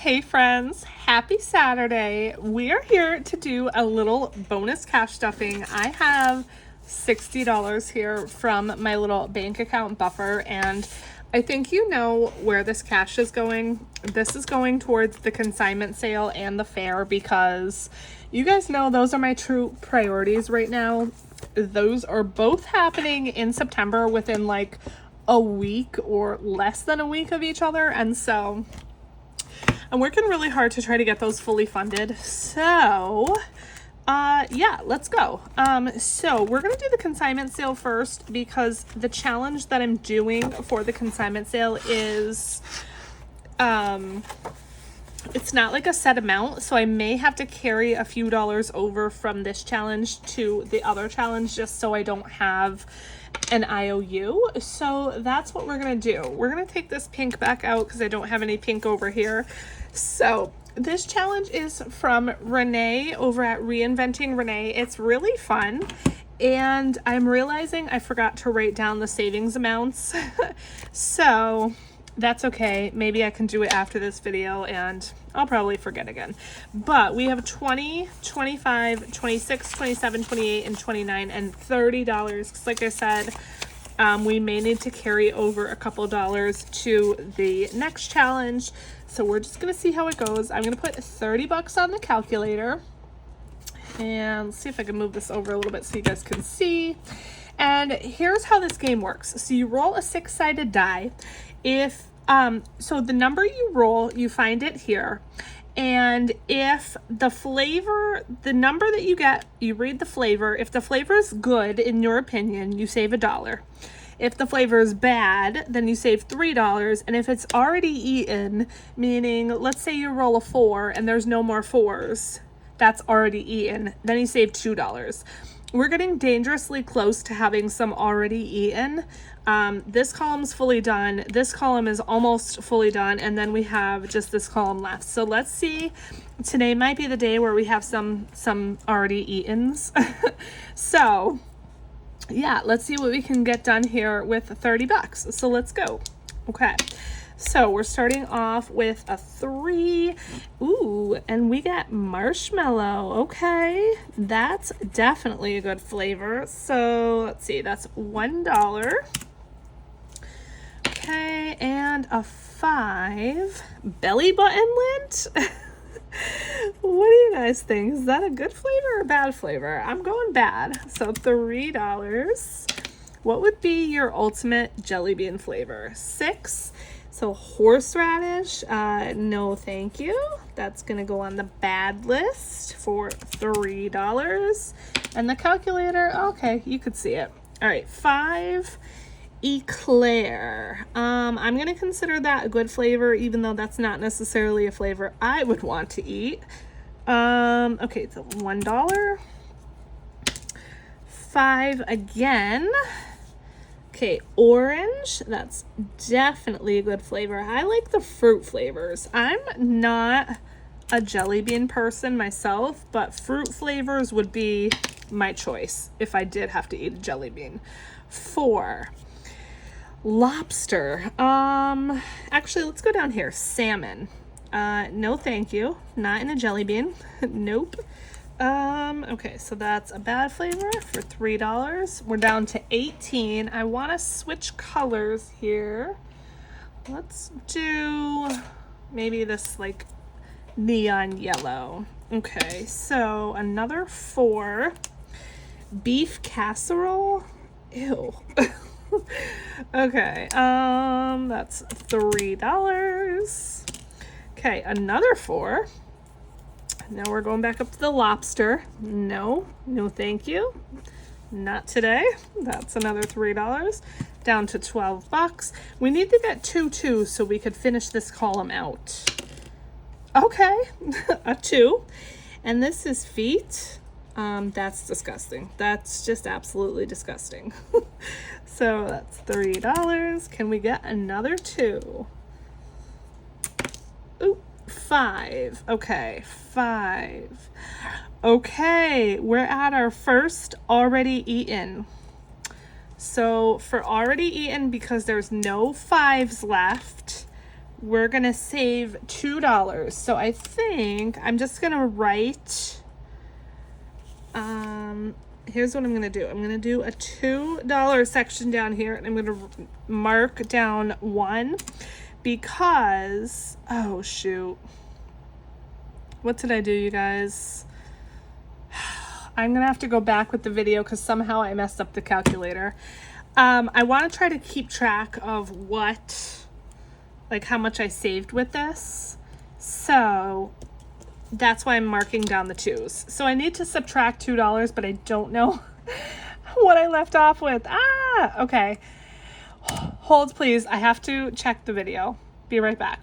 Hey friends, happy Saturday. We are here to do a little bonus cash stuffing. I have $60 here from my little bank account buffer, and I think you know where this cash is going. This is going towards the consignment sale and the fair because you guys know those are my true priorities right now. Those are both happening in September within like a week or less than a week of each other, and so I'm working really hard to try to get those fully funded. So yeah, let's go. So we're gonna do the consignment sale first because the challenge that I'm doing for the consignment sale is it's not like a set amount, so I may have to carry a few dollars over from this challenge to the other challenge just so I don't have an IOU. So that's what we're gonna do. We're gonna take this pink back out because I don't have any pink over here. So this challenge is from Renee over at Reinventing Renee. It's really fun, and I'm realizing I forgot to write down the savings amounts. So that's okay. Maybe I can do it after this video and I'll probably forget again. But we have 20, 25, 26, 27, 28, and 29, and $30. Because like I said, we may need to carry over a couple dollars to the next challenge. So we're just going to see how it goes. I'm going to put 30 bucks on the calculator. And let's see if I can move this over a little bit so you guys can see. And here's how this game works. So you roll a 6-sided die. If so the number you roll, you find it here, and if the flavor, the number that you get, you read the flavor. If the flavor is good in your opinion, you save $1. If the flavor is bad, then you save $3. And if it's already eaten, meaning let's say you roll a 4 and there's no more 4s, that's already eaten, then you save $2. We're getting dangerously close to having some already eaten. This column's fully done. This column is almost fully done. And then we have just this column left. So let's see. Today might be the day where we have some already eatens. So yeah, let's see what we can get done here with 30 bucks. So let's go. Okay. So we're starting off with a 3. Ooh, and we got marshmallow. Okay, that's definitely a good flavor. So let's see, that's $1. Okay, and a 5. Belly button lint. What do you guys think? Is that a good flavor or a bad flavor? I'm going bad. So $3. What would be your ultimate jelly bean flavor? 6. So horseradish, no thank you. That's gonna go on the bad list for $3. And the calculator, okay, you could see it. All right, 5 eclair. I'm gonna consider that a good flavor, even though that's not necessarily a flavor I would want to eat. Okay, so $1. 5 again. Okay, orange, that's definitely a good flavor. I like the fruit flavors. I'm not a jelly bean person myself, but fruit flavors would be my choice if I did have to eat a jelly bean. 4, lobster. Actually, let's go down here. Salmon. No thank you. Not in a jelly bean. Nope. Okay, so that's a bad flavor for $3. We're down to 18. I want to switch colors here. Let's do maybe this like neon yellow. Okay, so another 4. Beef casserole. Ew. Okay, that's $3. Okay, another 4. Now we're going back up to the lobster. No thank you. Not today. That's another $3. Down to 12 bucks. We need to get 2 so we could finish this column out. Okay, a 2. And this is feet. That's disgusting. That's just absolutely disgusting. So that's $3. Can we get another 2? Ooh. 5. Okay, 5. Okay, we're at our first already eaten. So for already eaten, because there's no 5s left, we're gonna save $2. So I think I'm just gonna write, here's what I'm gonna do. I'm gonna do a $2 section down here, and I'm gonna mark down 1 because, oh shoot, what did I do, you guys? I'm gonna have to go back with the video because somehow I messed up the calculator. I want to try to keep track of what, like how much I saved with this. So that's why I'm marking down the 2s. So I need to subtract $2, but I don't know what I left off with. Okay. Hold please. I have to check the video. Be right back.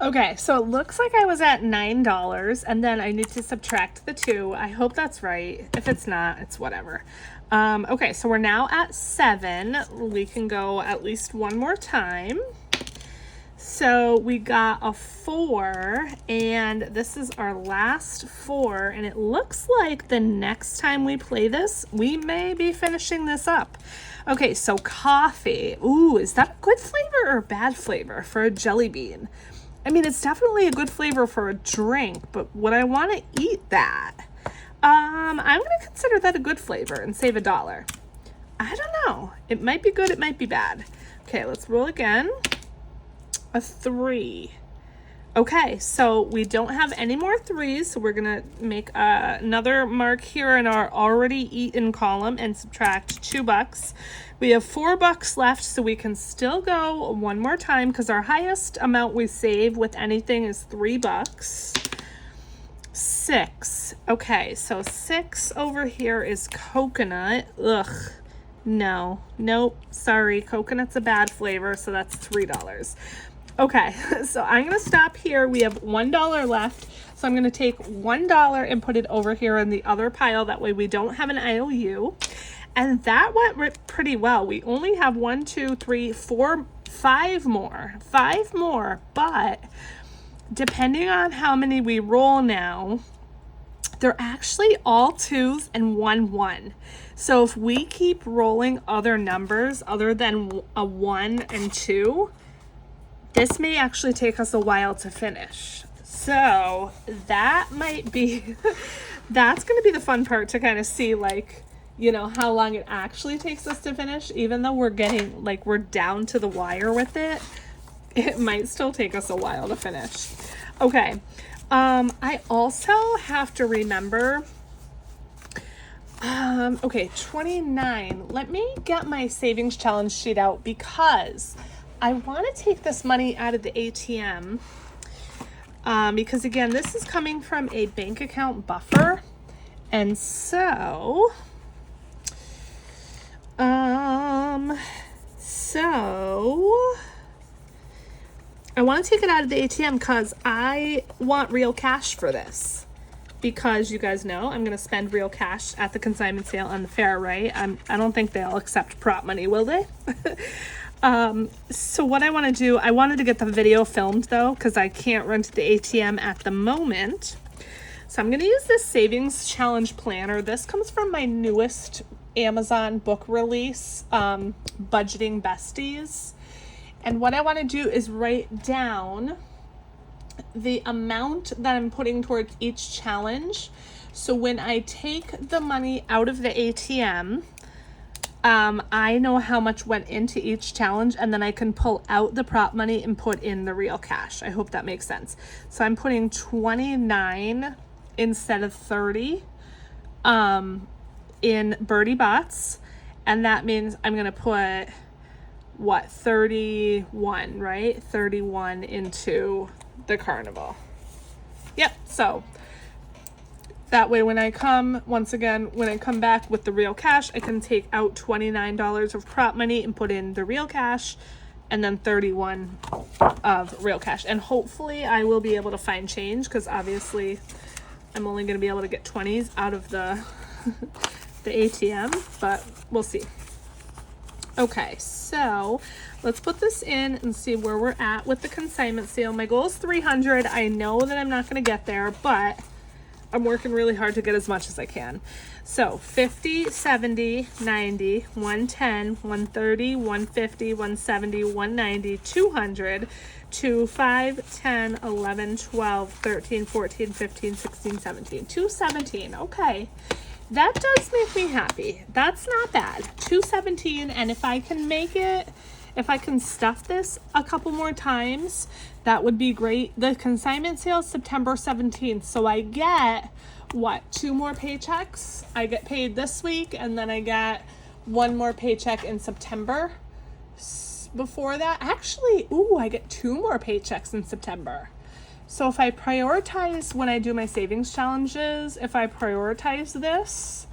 Okay, so it looks like I was at $9 and then I need to subtract the 2. I hope that's right. If it's not, it's whatever. Okay, so we're now at 7. We can go at least one more time. So we got a 4, and this is our last 4, and it looks like the next time we play this, we may be finishing this up. Okay, so coffee. Ooh, is that a good flavor or a bad flavor for a jelly bean? I mean, it's definitely a good flavor for a drink, but would I want to eat that? I'm going to consider that a good flavor and save $1. I don't know. It might be good, it might be bad. Okay, let's roll again. A 3. Okay, so we don't have any more 3s, so we're gonna make another mark here in our already eaten column and subtract $2. We have $4 left, so we can still go one more time because our highest amount we save with anything is $3. 6. Okay, so 6 over here is coconut. Ugh. No. Nope. Sorry. Coconut's a bad flavor, so that's $3. Okay, so I'm going to stop here. We have $1 left. So I'm going to take $1 and put it over here in the other pile. That way we don't have an IOU. And that went pretty well. We only have 1, 2, 3, 4, 5 more. 5 more. But depending on how many we roll now, they're actually all 2s and 1 1. So if we keep rolling other numbers other than a 1 and 2, this may actually take us a while to finish. So that might be, that's going to be the fun part to kind of see, like, you know, how long it actually takes us to finish. Even though we're getting, like, we're down to the wire with it, it might still take us a while to finish. Okay. I also have to remember, okay, 29. Let me get my savings challenge sheet out because I want to take this money out of the ATM because, again, this is coming from a bank account buffer. And so, I want to take it out of the ATM because I want real cash for this. Because you guys know I'm going to spend real cash at the consignment sale on the fair, right? I don't think they'll accept prop money, will they? So what I want to do, I wanted to get the video filmed though, because I can't run to the ATM at the moment. So I'm going to use this savings challenge planner. This comes from my newest Amazon book release, Budgeting Besties. And what I want to do is write down the amount that I'm putting towards each challenge. So when I take the money out of the ATM, I know how much went into each challenge, and then I can pull out the prop money and put in the real cash. I hope that makes sense. So I'm putting 29 instead of 30 in Birdie Bots, and that means I'm going to put, what, 31, right? 31 into the Carnival. Yep, so that way when I come, once again, when I come back with the real cash, I can take out $29 of prop money and put in the real cash, and then 31 of real cash. And hopefully I will be able to find change, because obviously I'm only going to be able to get 20s out of the the ATM, but we'll see. Okay, so let's put this in and see where we're at with the consignment sale. My goal is 300. I know that I'm not going to get there, but I'm working really hard to get as much as I can. So 50, 70, 90, 110, 130, 150, 170, 190, 200, 2, 5, 10, 11, 12, 13, 14, 15, 16, 17. 217. Okay. That does make me happy. That's not bad. 217, and if I can make it, if I can stuff this a couple more times, that would be great. The consignment sale is September 17th, so I get, what, 2 more paychecks? I get paid this week, and then I get 1 more paycheck in September. Before that, actually, ooh, I get 2 more paychecks in September. So if I prioritize when I do my savings challenges, if I prioritize this,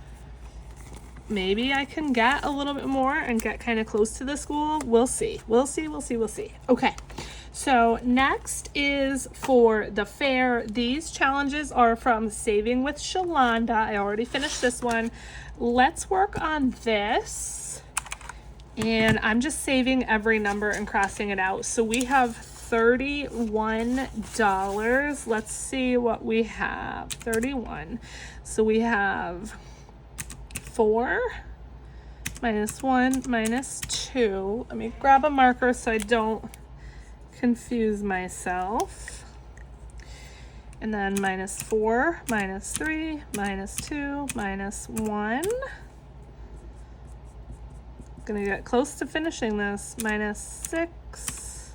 maybe I can get a little bit more and get kind of close to the school. We'll see. We'll see. We'll see. We'll see. Okay. So next is for the fair. These challenges are from Saving with Shalonda. I already finished this one. Let's work on this. And I'm just saving every number and crossing it out. So we have $31. Let's see what we have. 31. So we have 4 minus 1 minus 2. Let me grab a marker so I don't confuse myself. And then minus 4 minus 3 minus 2 minus 1. Gonna get close to finishing this. Minus 6.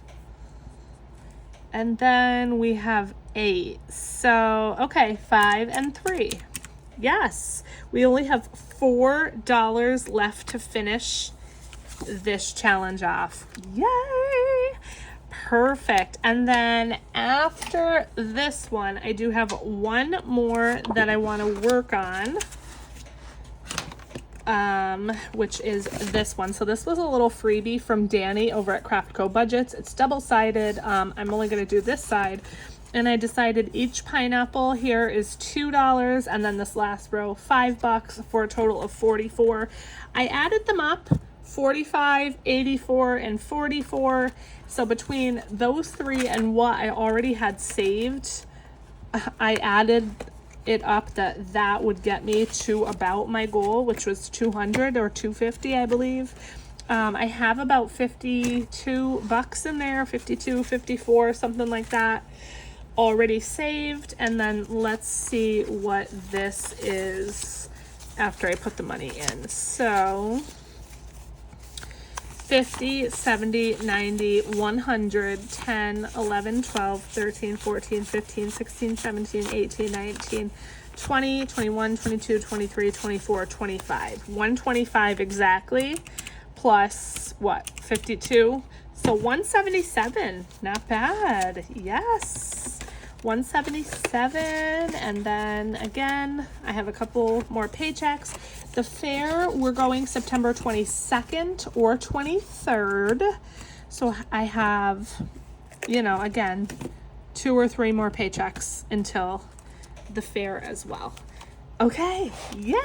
And then we have 8. So, okay, 5 and 3. Yes, we only have $4 left to finish this challenge off. Yay! Perfect. And then after this one, I do have one more that I want to work on, which is this one. So this was a little freebie from Danny over at Craft Co Budgets. It's double-sided. I'm only going to do this side. And I decided each pineapple here is $2, and then this last row $5 for a total of 44. I added them up, 45, 84, and 44. So between those 3 and what I already had saved, I added it up that would get me to about my goal, which was 200 or 250, I believe. I have about 52 bucks in there, 52, 54, something like that, already saved. And then let's see what this is after I put the money in. So 50, 70, 90, 100, 10, 11, 12, 13, 14, 15, 16, 17, 18, 19, 20, 21, 22, 23, 24, 25. 125 exactly, plus what, 52? So 177, not bad. Yes, 177. And then again, I have a couple more paychecks. The fair, we're going September 22nd or 23rd. So I have, you know, again, 2 or 3 more paychecks until the fair as well. Okay, yay!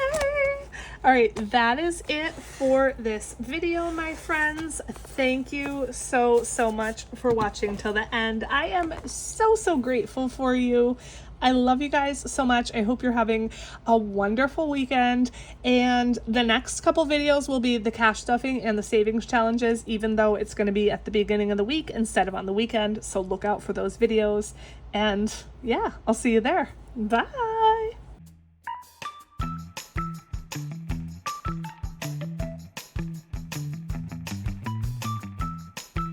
All right, that is it for this video, my friends. Thank you so much for watching till the end. I am so grateful for you. I love you guys so much. I hope you're having a wonderful weekend. And the next couple videos will be the cash stuffing and the savings challenges, even though it's going to be at the beginning of the week instead of on the weekend. So look out for those videos. And yeah, I'll see you there. Bye.